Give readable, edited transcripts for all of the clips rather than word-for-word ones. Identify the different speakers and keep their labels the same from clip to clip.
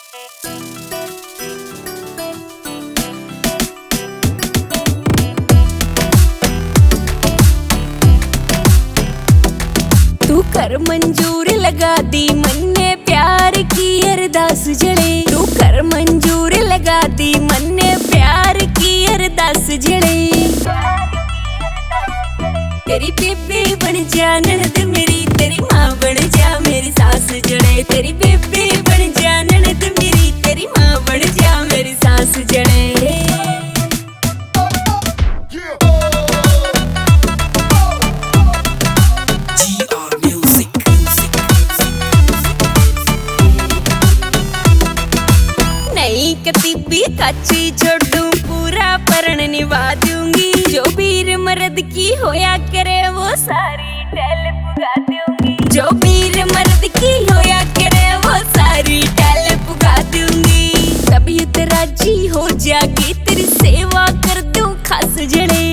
Speaker 1: तू कर मंजूर लगा दी मन ने प्यार की अरदास जड़े। तू कर मंजूर लगा दी मन ने प्यार की अरदास जड़े। तेरी बेबे बन जा ननद मेरी, तेरी माँ बन जा मेरी सास जड़े। तेरी बेबे बन जा ननद मेरी, तेरी माँ बन जा मेरी सास जड़े। कतीबी काची छोड़ू पूरा परण निभा दूंगी। जो वीर मर्द की होया करे वो सारी टैल पुगा दूंगी। जो वीर मर्द की होया करे वो सारी टैल पुगा दूंगी। तबीयत राजी हो जागी तेरी सेवा कर दूं खास जड़े।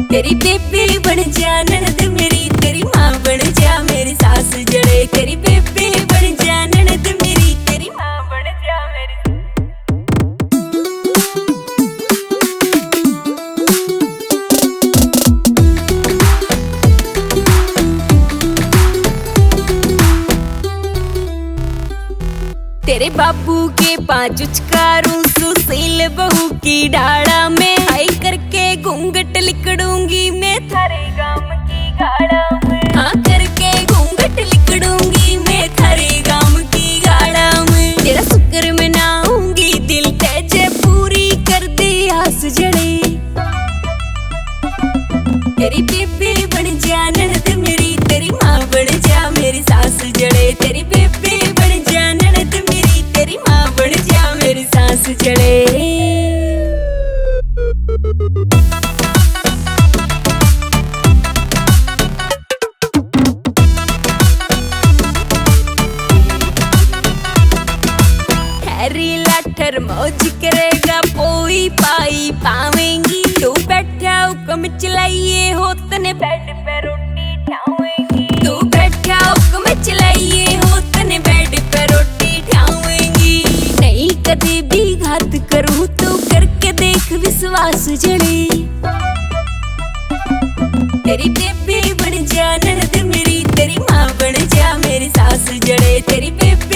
Speaker 1: तेरी बेबी बन जा ननद मेरी, तेरी माँ बन जा मेरी सास जड़े। तेरी बेबी बन जा ननद मेरी, तेरी माँ बन जा मेरी। तेरे बाबू के पांच उचकारूं सुशील बहू की डाड़ा में। आई करके घूंघट लिकड़ूंगी मैं थारे गाम की गाड़ा में। हाँ करके घूंघट लिकड़ूंगी मैं थारे गाम की गाड़ा में। तेरा शुक्र मनाऊंगी दिल तेजे पूरी कर दे आस जड़े। तेरी बेबी बन जा ननद मेरी, तेरी माँ बन जा मेरी सास जड़े। तेरी बेबी बन जा ननद मेरी, तेरी माँ बन जा मेरी सास जड़े। हैरी लाठर मौज करेगा पोई पाई पावेंगी। तू बैठा हुक्म चलाइए हो तने बेड पे रोटी ठावेंगी। तू बैठा हुक्म चलाइए हो तने बेड पे रोटी ठावेंगी। नहीं कभी भी घात करूँ तो करके देख विश्वास जड़े। तेरी बेबी बन जा ननद मेरी, तेरी माँ बन जा मेरी सास जड़े। तेरी बेबी